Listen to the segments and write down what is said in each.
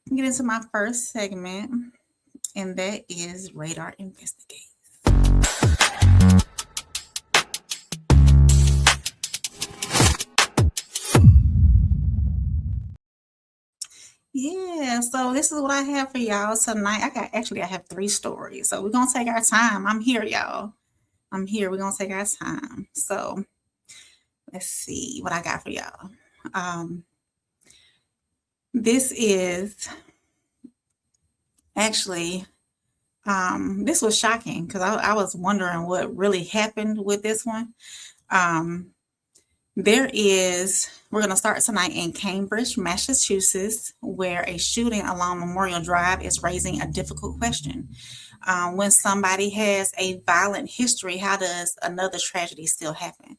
Get into my first segment, and that is Radar Investigate. Yeah, so this is what I have for y'all tonight. I have 3 stories. So we're gonna take our time. I'm here, y'all. I'm here. We're gonna take our time. So let's see what I got for y'all. Um, this is actually this was shocking because I was wondering what really happened with this one. Um, we're going to start tonight in Cambridge, Massachusetts, where a shooting along Memorial Drive is raising a difficult question. When somebody has a violent history, how does another tragedy still happen?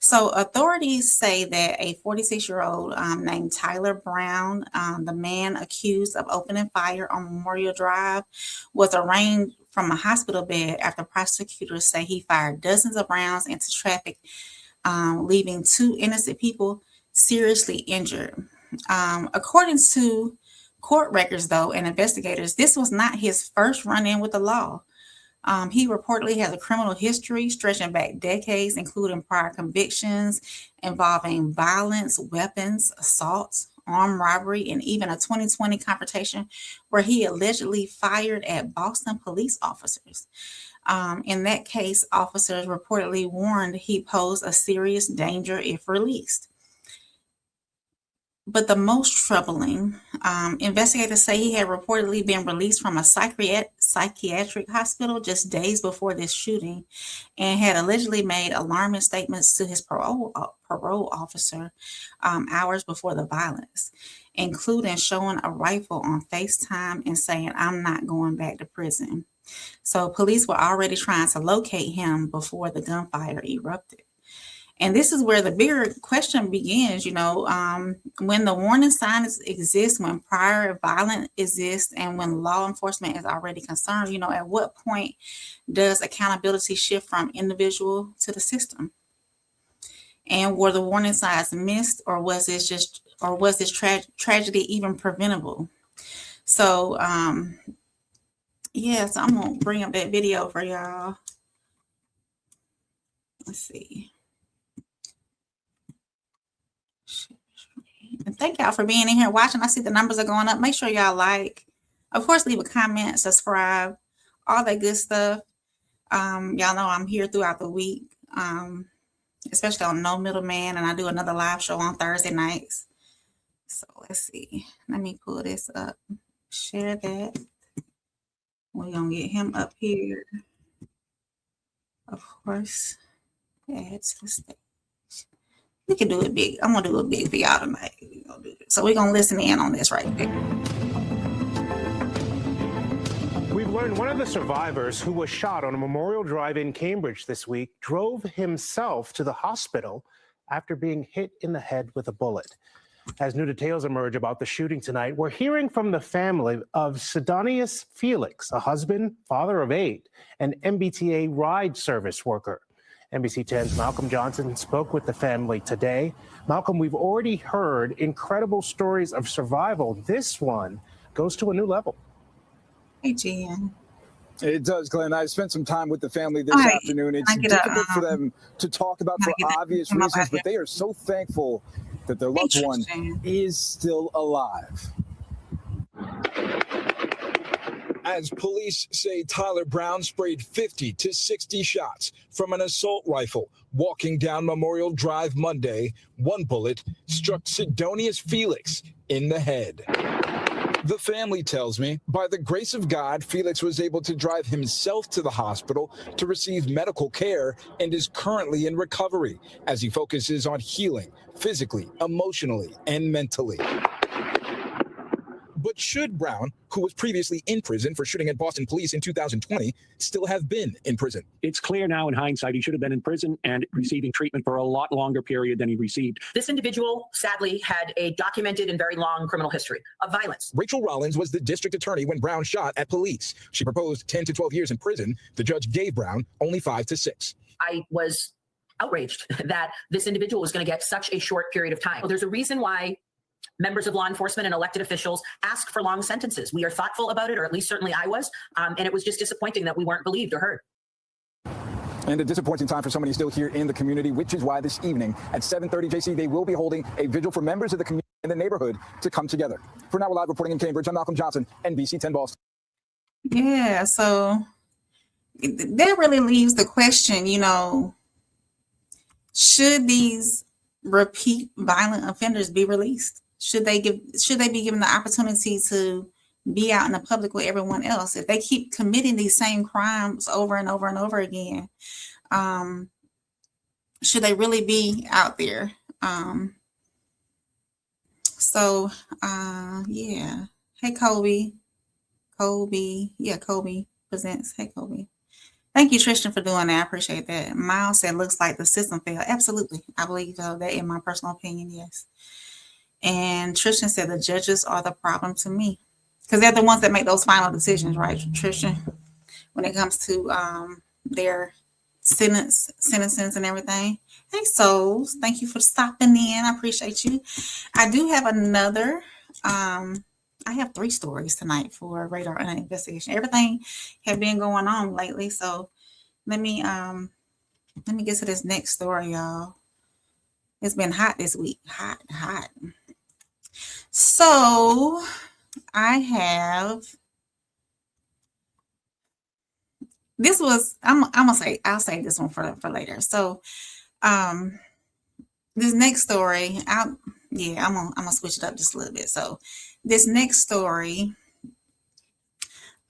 So authorities say that a 46-year-old named Tyler Brown, the man accused of opening fire on Memorial Drive, was arraigned from a hospital bed after prosecutors say he fired dozens of rounds into traffic, leaving 2 innocent people seriously injured. According to court records, though, and investigators, this was not his first run-in with the law. He reportedly has a criminal history stretching back decades, including prior convictions involving violence, weapons, assaults, armed robbery, and even a 2020 confrontation where he allegedly fired at Boston police officers. In that case, officers reportedly warned he posed a serious danger if released. But the most troubling, investigators say he had reportedly been released from a psychiatric hospital just days before this shooting and had allegedly made alarming statements to his parole officer hours before the violence, including showing a rifle on FaceTime and saying, "I'm not going back to prison." So police were already trying to locate him before the gunfire erupted. And this is where the bigger question begins, when the warning signs exist, when prior violence exists, and when law enforcement is already concerned, at what point does accountability shift from individual to the system? And were the warning signs missed, or was this tragedy even preventable? So, so I'm gonna bring up that video for y'all. Let's see. And thank y'all for being in here watching. I see the numbers are going up. Make sure y'all like, of course, leave a comment, subscribe, all that good stuff. Y'all know I'm here throughout the week, especially on No Middleman, and I do another live show on Thursday nights. So let's see. Let me pull this up. Share that. We're going to get him up here. Of course, add to the stage. We can do it big. I'm going to do it big for y'all tonight. So we're going to listen in on this right there. We've learned one of the survivors who was shot on a Memorial Drive in Cambridge this week drove himself to the hospital after being hit in the head with a bullet. As new details emerge about the shooting tonight, we're hearing from the family of Sidonius Felix, a husband, father of 8, and MBTA ride service worker. NBC 10's Malcolm Johnson spoke with the family today. Malcolm, we've already heard incredible stories of survival. This one goes to a new level. Hey, Jen. It does, Glenn. I spent some time with the family this afternoon. It's difficult for them to talk about for obvious reasons, but they are so thankful that their loved one is still alive. As police say, Tyler Brown sprayed 50 to 60 shots from an assault rifle walking down Memorial Drive Monday. One bullet struck Sidonius Felix in the head. The family tells me, by the grace of God, Felix was able to drive himself to the hospital to receive medical care and is currently in recovery as he focuses on healing physically, emotionally, and mentally. But should Brown, who was previously in prison for shooting at Boston police in 2020, still have been in prison? It's clear now in hindsight he should have been in prison and receiving treatment for a lot longer period than he received. This individual, sadly, had a documented and very long criminal history of violence. Rachel Rollins was the district attorney when Brown shot at police. She proposed 10 to 12 years in prison. The judge gave Brown only 5 to 6. I was outraged that this individual was going to get such a short period of time. There's a reason why Members of law enforcement and elected officials ask for long sentences. We are thoughtful about it, or at least certainly I was, and it was just disappointing that we weren't believed or heard. And a disappointing time for somebody still here in the community, which is why this evening at 7:30, JC, they will be holding a vigil for members of the community in the neighborhood to come together. For now, we're live reporting in Cambridge. I'm Malcolm Johnson, NBC 10 Boston. Yeah, so that really leaves the question, should these repeat violent offenders be released? Should they be given the opportunity to be out in the public with everyone else? If they keep committing these same crimes over and over and over again, should they really be out there? Yeah. Hey, Kobe presents. Hey, Kobe. Thank you, Tristan, for doing that. I appreciate that. Miles said, looks like the system failed. Absolutely. I believe that, in my personal opinion, yes. And Tristan said the judges are the problem to me, because they're the ones that make those final decisions, right, Tristan, when it comes to their sentences and everything. Hey, Souls, thank you for stopping in. I appreciate you. I do have another, I have 3 stories tonight for Radar and Investigation. Everything has been going on lately, so let me get to this next story, y'all. It's been hot this week. Hot. So I have, this was, I'll save this one for later. So this next story, I'm gonna switch it up just a little bit. So this next story,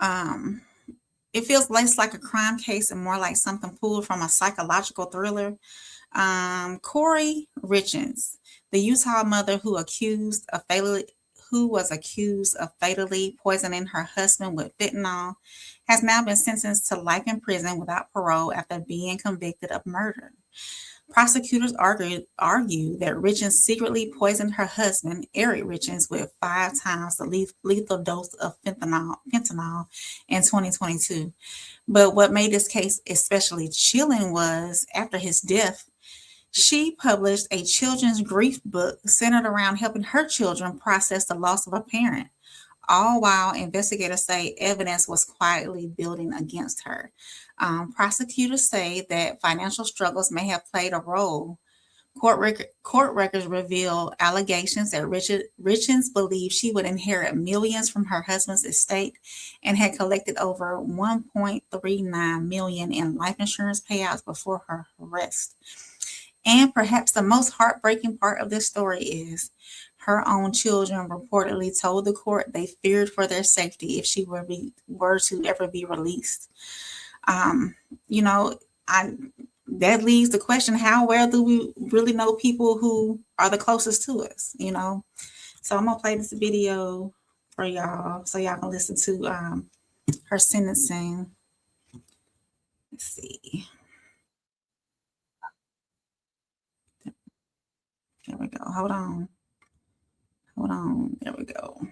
it feels less like a crime case and more like something pulled from a psychological thriller. Kouri Richins, the Utah mother who was accused of fatally poisoning her husband with fentanyl, has now been sentenced to life in prison without parole after being convicted of murder. Prosecutors argue that Richins secretly poisoned her husband, Eric Richins, with 5 times the lethal dose of fentanyl in 2022. But what made this case especially chilling was, after his death, she published a children's grief book centered around helping her children process the loss of a parent, all while investigators say evidence was quietly building against her. Prosecutors say that financial struggles may have played a role. Court records reveal allegations that Richins believed she would inherit millions from her husband's estate and had collected over $1.39 million in life insurance payouts before her arrest. And perhaps the most heartbreaking part of this story is her own children reportedly told the court they feared for their safety if she were to ever be released. That leaves the question, how well do we really know people who are the closest to us, So I'm gonna play this video for y'all so y'all can listen to her sentencing. Let's see. There we go. Hold on. There we go.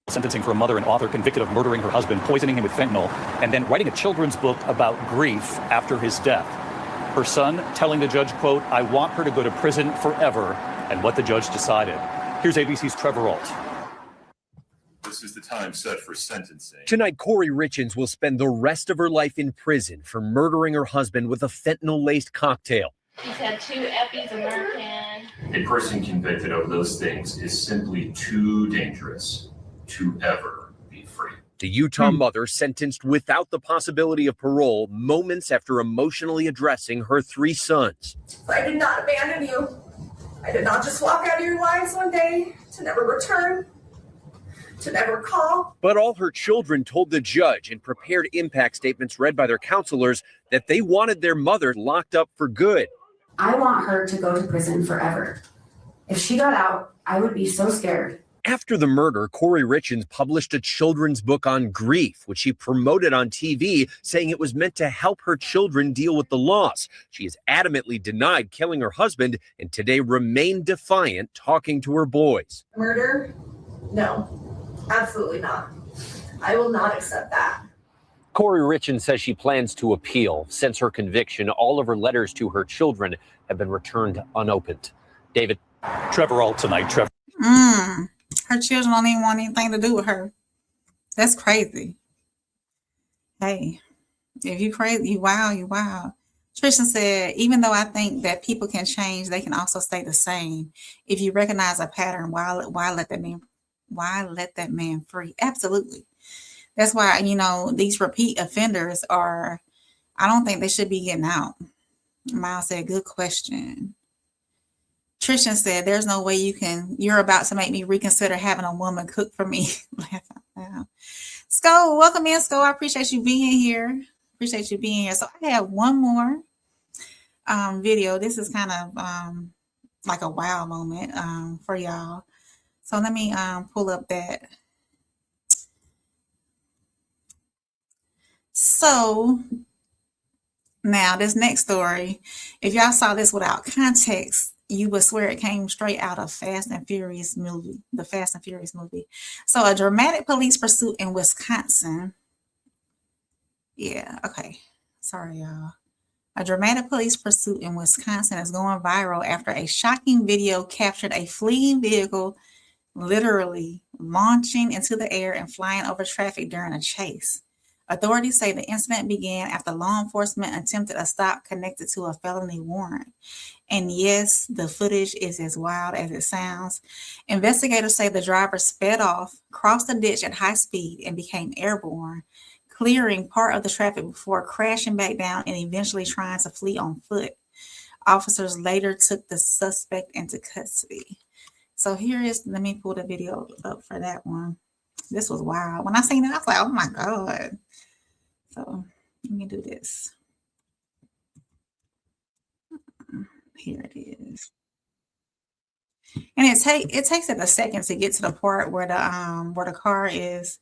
Sentencing for a mother and author convicted of murdering her husband, poisoning him with fentanyl, and then writing a children's book about grief after his death. Her son telling the judge, quote, "I want her to go to prison forever," and what the judge decided. Here's ABC's Trevor Ault. This is the time set for sentencing. Tonight, Kouri Richins will spend the rest of her life in prison for murdering her husband with a fentanyl-laced cocktail. He's had 2 Eppies, American. A person convicted of those things is simply too dangerous to ever be free. The Utah mother sentenced without the possibility of parole moments after emotionally addressing her 3 sons. I did not abandon you. I did not just walk out of your lives one day to never return, to never call. But all her children told the judge in prepared impact statements read by their counselors that they wanted their mother locked up for good. I want her to go to prison forever. If she got out, I would be so scared. After the murder, Kouri Richins published a children's book on grief, which she promoted on TV, saying it was meant to help her children deal with the loss. She has adamantly denied killing her husband and today remained defiant, talking to her boys. Murder? No, absolutely not. I will not accept that. Kouri Richins says she plans to appeal. Since her conviction, all of her letters to her children have been returned unopened. David. Trevor Ault tonight. Trevor. Her children don't even want anything to do with her. That's crazy. Hey, if you crazy, you wild. Tristan said, even though I think that people can change, they can also stay the same. If you recognize a pattern, why let that man free? Absolutely. That's why, these repeat offenders I don't think they should be getting out. Miles said, good question. Tristan said, there's no way you're about to make me reconsider having a woman cook for me. Sko, welcome in, Sko. I appreciate you being here. So I have one more video. This is kind of like a wow moment for y'all. So let me pull up that. So now this next story, if y'all saw this without context, you would swear it came straight out of the Fast and Furious movie. So a dramatic police pursuit in Wisconsin. Yeah, okay. Sorry, y'all. A dramatic police pursuit in Wisconsin is going viral after a shocking video captured a fleeing vehicle literally launching into the air and flying over traffic during a chase. Authorities say the incident began after law enforcement attempted a stop connected to a felony warrant. And yes, the footage is as wild as it sounds. Investigators say the driver sped off, crossed the ditch at high speed, and became airborne, clearing part of the traffic before crashing back down and eventually trying to flee on foot. Officers later took the suspect into custody. So let me pull the video up for that one. This was wild. When I seen it, I was like, oh my God. So let me do this. Here it is. And it takes it a second to get to the part where the car is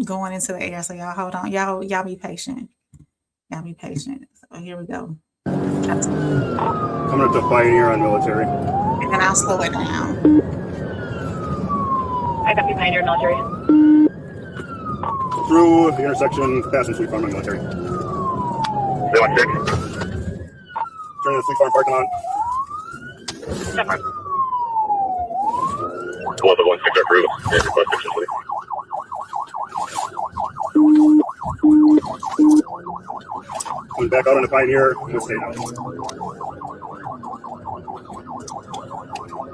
going into the air. So y'all hold on. Y'all be patient. So here we go. Coming up to Pioneer on Military. And then I'll slow it down. I got Pioneer Military. Through the intersection, passing Fleet Farm on Military. 316. Turning the Fleet Farm parking lot. Step on. 1116 are through. Request 6 please. Coming back out on the Pioneer, we'll stay down.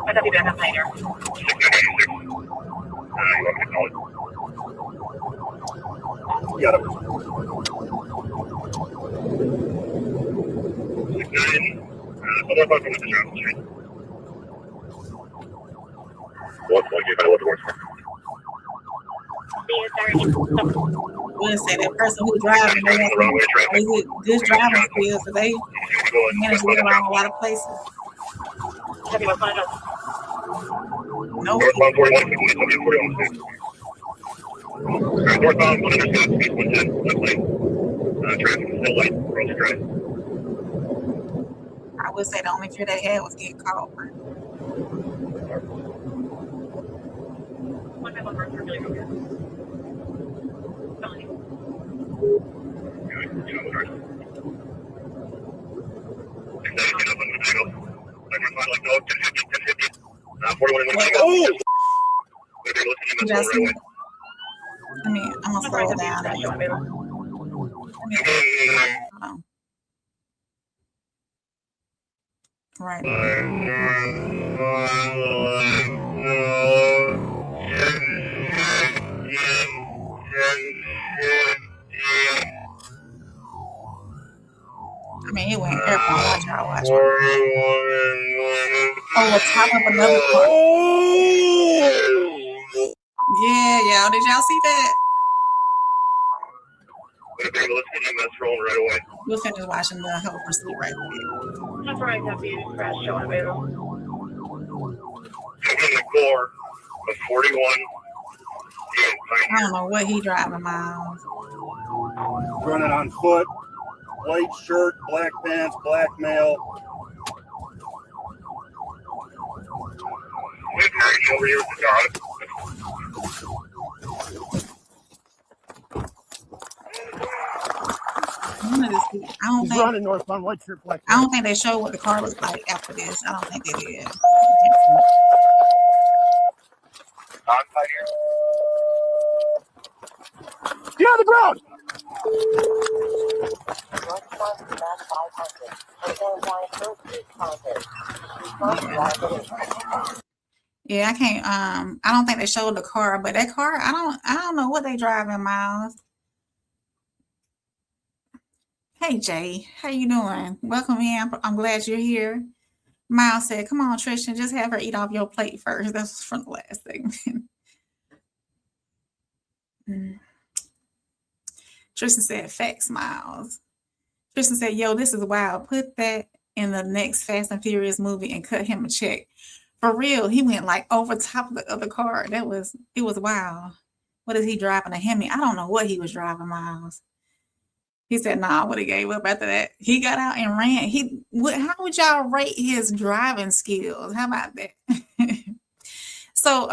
I got you back on Pioneer. 696. You want me to call it? Got it. 69. Other phone from the Johnson Street. 125 what towards. We'll say that person who's driving, they have good driving skills, so they manage to get around a lot of places. No. Northbound 41, 41. Northbound 110, speed 110, left lane. Traffic is still light, Rose Drive. I would say the only fear they had was getting caught. I'm gonna slow it down. Right. I mean, it went airport. Watch. Oh, the top of another car. Yeah, y'all. Did y'all see that? We'll finish watching the whole pursuit right quick. That's right, copy. Crash showing available. In the core of 41. I don't know what he driving, Miles. Running on foot, white shirt, black pants, black male. Over here with the dog. One of these don't He's think running northbound, white shirt, black I don't think they showed what the car was like after this. I don't think they did. Get on the ground! Yeah, I can't. I don't think they showed the car, but that car, I don't know what they driving, Miles. Hey Jay, how you doing? Welcome in. I'm glad you're here. Miles said, "Come on, Tristan, just have her eat off your plate first." That's from the last segment. Tristan said, "Facts, Miles." Tristan said, "Yo, this is wild. Put that in the next Fast and Furious movie and cut him a check." For real, he went like over top of the other car. It was wild. What is he driving, a Hemi? I don't know what he was driving, Miles. He said, "Nah, I would have gave up after that." He got out and ran. How would y'all rate his driving skills? How about that? So,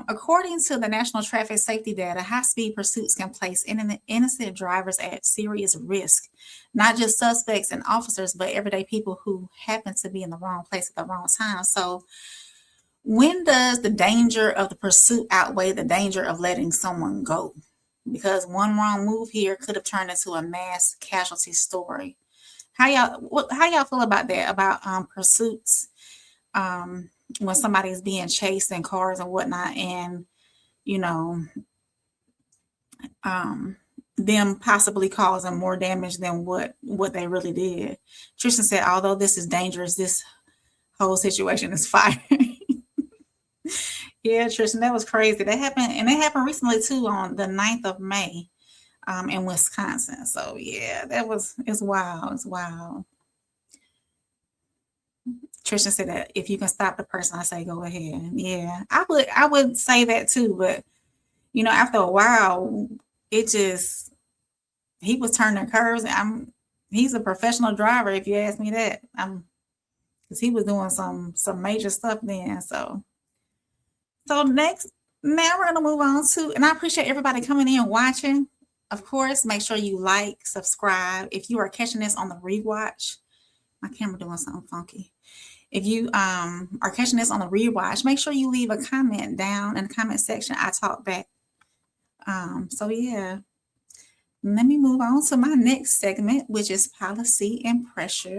according to the National Traffic Safety Data, high-speed pursuits can place innocent drivers at serious risk. Not just suspects and officers, but everyday people who happen to be in the wrong place at the wrong time. So, when does the danger of the pursuit outweigh the danger of letting someone go? Because one wrong move here could have turned into a mass casualty story. How y'all feel about that? About pursuits, when somebody's being chased in cars and whatnot, and them possibly causing more damage than what they really did. Tristan said, "Although this is dangerous, this whole situation is fire." Yeah, Tristan, that was crazy. That happened, and it happened recently too, on the 9th of May, in Wisconsin. So yeah, it's wild. It's wild. Tristan said that if you can stop the person, I say go ahead. Yeah, I would say that too, but after a while, he was turning curves. He's a professional driver, if you ask me that. Because he was doing some major stuff then. So next, now we're gonna move on to, and I appreciate everybody coming in and watching. Of course, make sure you like, subscribe. If you are catching this on the rewatch, my camera doing something funky. If you are catching this on the rewatch, make sure you leave a comment down in the comment section. I talk back. So yeah, let me move on to my next segment, which is policy and pressure.